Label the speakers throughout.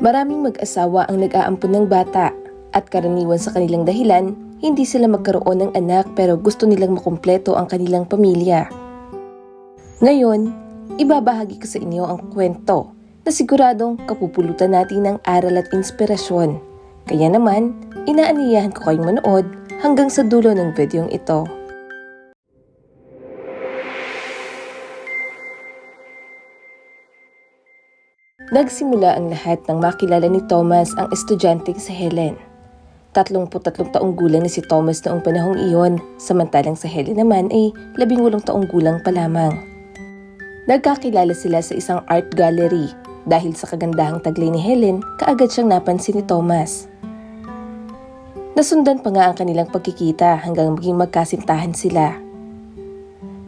Speaker 1: Maraming mag-asawa ang nag-aampon ng bata at karaniwan sa kanilang dahilan, hindi sila magkaroon ng anak pero gusto nilang makumpleto ang kanilang pamilya. Ngayon, ibabahagi ko sa inyo ang kwento na siguradong kapupulutan natin ng aral at inspirasyon. Kaya naman, inaanyayahan ko kayong manood hanggang sa dulo ng videong ito. Nagsimula ang lahat nang makilala ni Thomas ang estudyanteng si Helen. 33 taong gulang na si Thomas noong panahong iyon, samantalang si Helen naman ay 18 taong gulang pa lamang. Nagkakilala sila sa isang art gallery. Dahil sa kagandahang taglay ni Helen, kaagad siyang napansin ni Thomas. Nasundan pa nga ang kanilang pagkikita hanggang maging magkasintahan sila.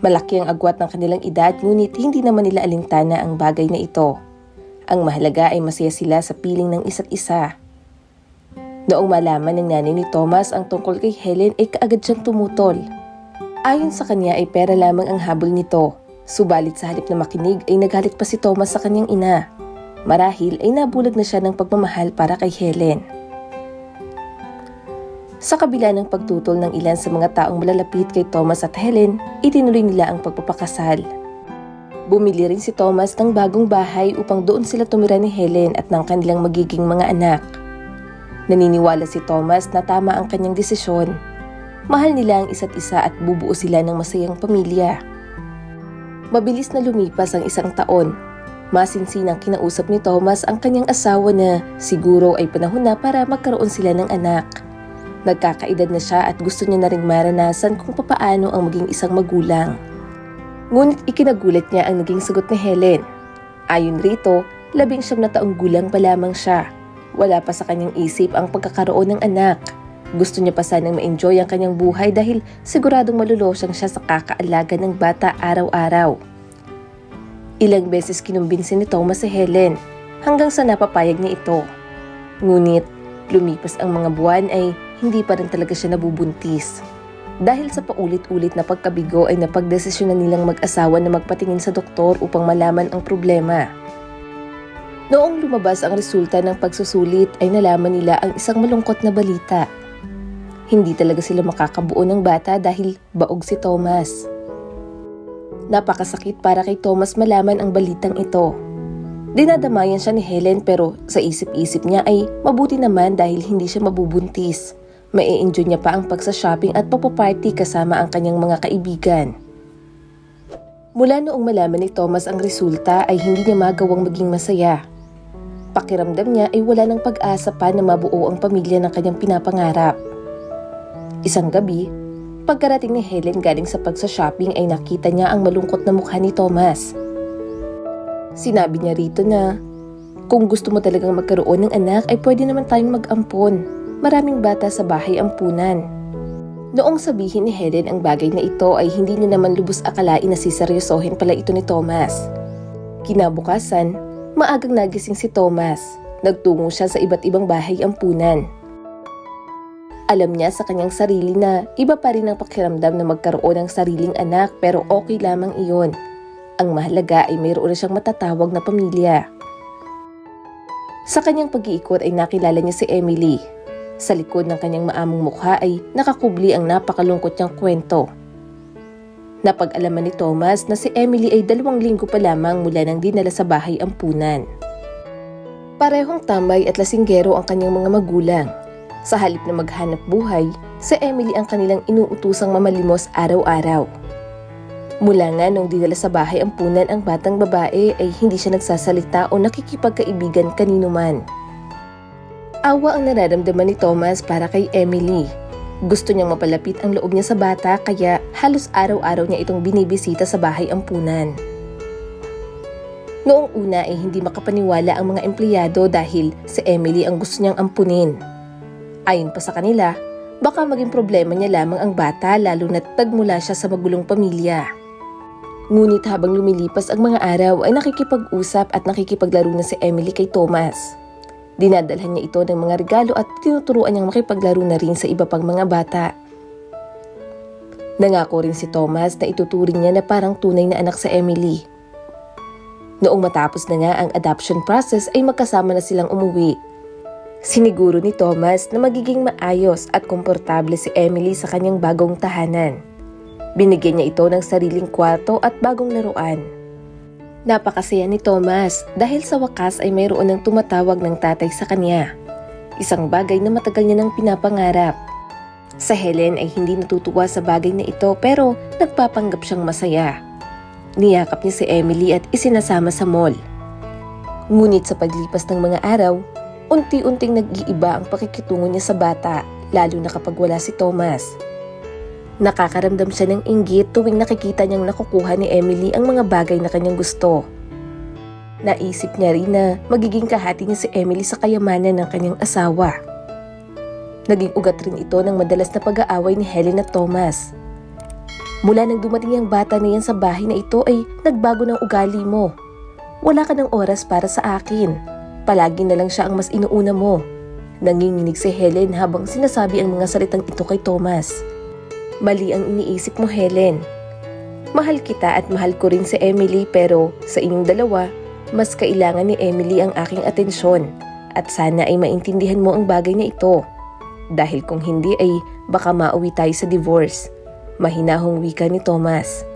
Speaker 1: Malaki ang agwat ng kanilang edad ngunit hindi naman nila alintana ang bagay na ito. Ang mahalaga ay masaya sila sa piling ng isa't isa. Noong malaman ng nanay ni Thomas ang tungkol kay Helen ay kaagad siyang tumutol. Ayon sa kanya ay pera lamang ang habol nito. Subalit sa halip na makinig ay nagalit pa si Thomas sa kanyang ina. Marahil ay nabulag na siya ng pagmamahal para kay Helen. Sa kabila ng pagtutol ng ilan sa mga taong malalapit kay Thomas at Helen, itinuloy nila ang pagpapakasal. Bumili rin si Thomas ng bagong bahay upang doon sila tumira ni Helen at ng kanilang magiging mga anak. Naniniwala si Thomas na tama ang kanyang desisyon. Mahal nila ang isa't isa at bubuo sila ng masayang pamilya. Mabilis na lumipas ang isang taon. Masinsinang kinausap ni Thomas ang kanyang asawa na siguro ay panahon na para magkaroon sila ng anak. Nagkakaedad na siya at gusto niya na rin maranasan kung papaano ang maging isang magulang. Ngunit ikinagulat niya ang naging sagot ni Helen. Ayon rito, 19 na taong gulang pa lamang siya. Wala pa sa kanyang isip ang pagkakaroon ng anak. Gusto niya pa sanang ma-enjoy ang kanyang buhay dahil siguradong malulosyang siya sa kakaalaga ng bata araw-araw. Ilang beses kinumbinsi ni Thomas si Helen hanggang sa napapayag niya ito. Ngunit lumipas ang mga buwan ay hindi pa rin talaga siya nabubuntis. Dahil sa paulit-ulit na pagkabigo ay napagdesisyonan nilang mag-asawa na magpatingin sa doktor upang malaman ang problema. Noong lumabas ang resulta ng pagsusulit ay nalaman nila ang isang malungkot na balita. Hindi talaga sila makakabuo ng bata dahil baog si Thomas. Napakasakit para kay Thomas malaman ang balitang ito. Dinadamayan siya ni Helen pero sa isip-isip niya ay mabuti naman dahil hindi siya mabubuntis. Mai-enjoy niya pa ang pagsa-shopping at papaparty kasama ang kanyang mga kaibigan. Mula noong malaman ni Thomas ang resulta ay hindi niya magawang maging masaya. Pakiramdam niya ay wala ng pag-asa pa na mabuo ang pamilya ng kanyang pinapangarap. Isang gabi, pagkarating ni Helen galing sa pagsa-shopping ay nakita niya ang malungkot na mukha ni Thomas. Sinabi niya rito na, kung gusto mo talagang magkaroon ng anak ay pwede naman tayong mag-ampon. Maraming bata sa bahay ampunan. Noong sabihin ni Helen ang bagay na ito ay hindi niya naman lubos akalain na siseryosohin pala ito ni Thomas. Kinabukasan, maagang nagising si Thomas. Nagtungo siya sa iba't ibang bahay ampunan. Alam niya sa kanyang sarili na iba pa rin ang pakiramdam na magkaroon ng sariling anak pero okay lamang iyon. Ang mahalaga ay mayroon na siyang matatawag na pamilya. Sa kanyang pag-iikot ay nakilala niya si Emily. Sa likod ng kanyang maamong mukha ay nakakubli ang napakalungkot niyang kwento. Napag-alaman ni Thomas na si Emily ay 2 linggo pa lamang mula nang dinala sa bahay ampunan. Parehong tambay at lasinggero ang kanyang mga magulang. Sa halip na maghanap buhay, si Emily ang kanilang inuutusang mamalimos araw-araw. Mula nga nung dinala sa bahay ampunan ang batang babae ay hindi siya nagsasalita o nakikipagkaibigan kanino man. Awa ang nararamdaman ni Thomas para kay Emily. Gusto niyang mapalapit ang loob niya sa bata kaya halos araw-araw niya itong binibisita sa bahay ampunan. Noong una ay hindi makapaniwala ang mga empleyado dahil si Emily ang gusto niyang ampunin. Ayon pa sa kanila, baka maging problema niya lamang ang bata lalo na't tagmula siya sa magulong pamilya. Ngunit habang lumilipas ang mga araw ay nakikipag-usap at nakikipaglaro na si Emily kay Thomas. Dinadalhan niya ito ng mga regalo at tinuturuan niyang makipaglaro na rin sa iba pang mga bata. Nangako rin si Thomas na ituturing niya na parang tunay na anak sa Emily. Noong matapos na nga ang adoption process ay magkasama na silang umuwi. Siniguro ni Thomas na magiging maayos at komportable si Emily sa kanyang bagong tahanan. Binigyan niya ito ng sariling kwarto at bagong laruan. Napakasaya ni Thomas dahil sa wakas ay mayroon ng tumatawag ng tatay sa kanya. Isang bagay na matagal niya nang pinapangarap. Sa Helen ay hindi natutuwa sa bagay na ito pero nagpapanggap siyang masaya. Niyakap niya si Emily at isinasama sa mall. Ngunit sa paglipas ng mga araw, unti-unting nag-iiba ang pakikitungo niya sa bata, lalo na kapag wala si Thomas. Nakakaramdam siya ng inggit tuwing nakikita niyang nakukuha ni Emily ang mga bagay na kanyang gusto. Naisip niya rin na magiging kahati niya si Emily sa kayamanan ng kanyang asawa. Naging ugat rin ito ng madalas na pag-aaway ni Helen at Thomas. Mula nang dumating ang bata na yan sa bahay na ito ay nagbago ng ugali mo. Wala ka ng oras para sa akin. Palagi na lang siya ang mas inuuna mo. Nanginginig si Helen habang sinasabi ang mga salitang ito kay Thomas. Mali ang iniisip mo, Helen. Mahal kita at mahal ko rin si Emily pero sa inyong dalawa, mas kailangan ni Emily ang aking atensyon at sana ay maintindihan mo ang bagay na ito. Dahil kung hindi ay baka mauwi tayo sa divorce. Mahinahong wika ni Thomas.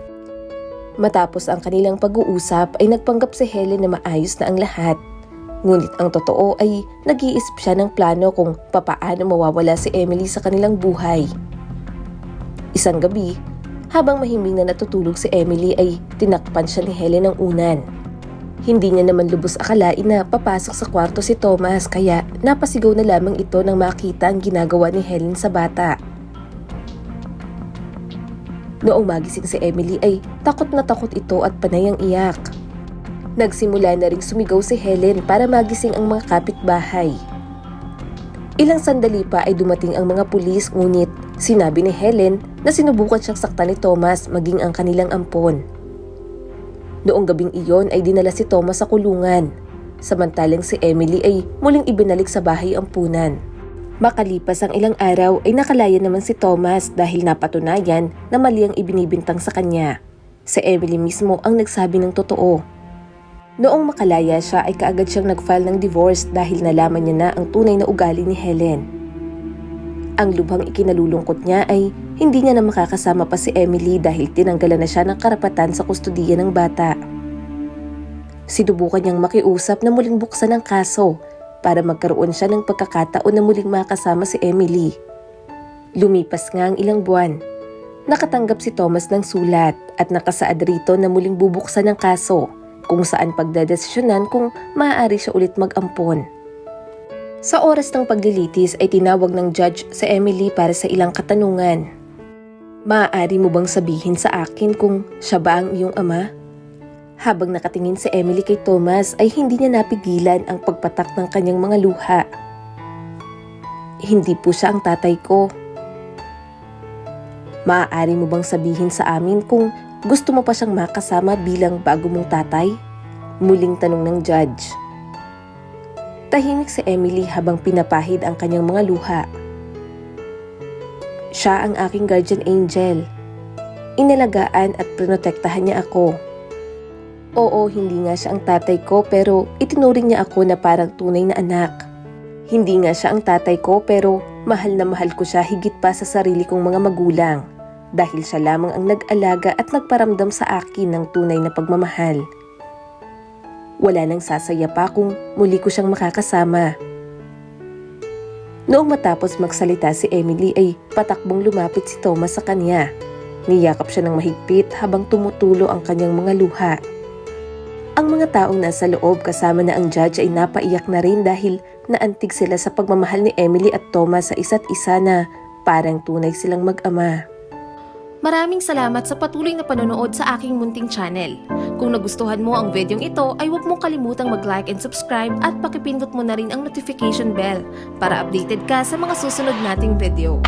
Speaker 1: Matapos ang kanilang pag-uusap ay nagpanggap si Helen na maayos na ang lahat. Ngunit ang totoo ay nag-iisip siya ng plano kung papaano mawawala si Emily sa kanilang buhay. Isang gabi, habang mahimbing na natutulog si Emily ay tinakpan siya ni Helen ng unan. Hindi niya naman lubos akalain na papasok sa kwarto si Thomas kaya napasigaw na lamang ito nang makita ang ginagawa ni Helen sa bata. Noong magising si Emily ay takot na takot ito at panay ang iyak. Nagsimula na ring sumigaw si Helen para magising ang mga kapitbahay. Ilang sandali pa ay dumating ang mga pulis ngunit sinabi ni Helen na sinubukan siyang saktan ni Thomas maging ang kanilang ampon. Noong gabing iyon ay dinala si Thomas sa kulungan, samantalang si Emily ay muling ibinalik sa bahay ampunan. Makalipas ang ilang araw ay nakalaya naman si Thomas dahil napatunayan na mali ang ibinibintang sa kanya. Si Emily mismo ang nagsabi ng totoo. Noong makalaya siya ay kaagad siyang nag-file ng divorce dahil nalaman niya na ang tunay na ugali ni Helen. Ang lubhang ikinalulungkot niya ay hindi niya na makakasama pa si Emily dahil tinanggalan na siya ng karapatan sa kustudiya ng bata. Sinubukan niyang makiusap na muling buksan ang kaso para magkaroon siya ng pagkakataon na muling makasama si Emily. Lumipas nga ang ilang buwan. Nakatanggap si Thomas ng sulat at nakasaad rito na muling bubuksan ang kaso kung saan pagdedesisyonan kung maaari siya ulit mag-ampon. Sa oras ng paglilitis ay tinawag ng judge si Emily para sa ilang katanungan. Maaari mo bang sabihin sa akin kung siya ba ang iyong ama? Habang nakatingin si Emily kay Thomas ay hindi niya napigilan ang pagpatak ng kanyang mga luha. Hindi po siya ang tatay ko. Maaari mo bang sabihin sa amin kung gusto mo pa siyang makasama bilang bago mong tatay? Muling tanong ng judge. Tahimik si Emily habang pinapahid ang kanyang mga luha. Siya ang aking guardian angel. Inalagaan at protektahan niya ako. Oo, hindi nga siya ang tatay ko pero itinuring niya ako na parang tunay na anak. Hindi nga siya ang tatay ko pero mahal na mahal ko siya higit pa sa sarili kong mga magulang. Dahil siya lamang ang nag-alaga at nagparamdam sa akin ng tunay na pagmamahal. Wala nang sasaya pa kung muli ko siyang makakasama. Noong matapos magsalita si Emily ay patakbong lumapit si Thomas sa kanya. Niyakap siya ng mahigpit habang tumutulo ang kanyang mga luha. Ang mga taong nasa loob kasama na ang judge ay napaiyak na rin dahil naantig sila sa pagmamahal ni Emily at Thomas sa isa't isa na parang tunay silang mag-ama.
Speaker 2: Maraming salamat sa patuloy na panonood sa aking munting channel. Kung nagustuhan mo ang videong ito ay huwag mong kalimutang mag-like and subscribe at pakipindot mo na rin ang notification bell para updated ka sa mga susunod nating video.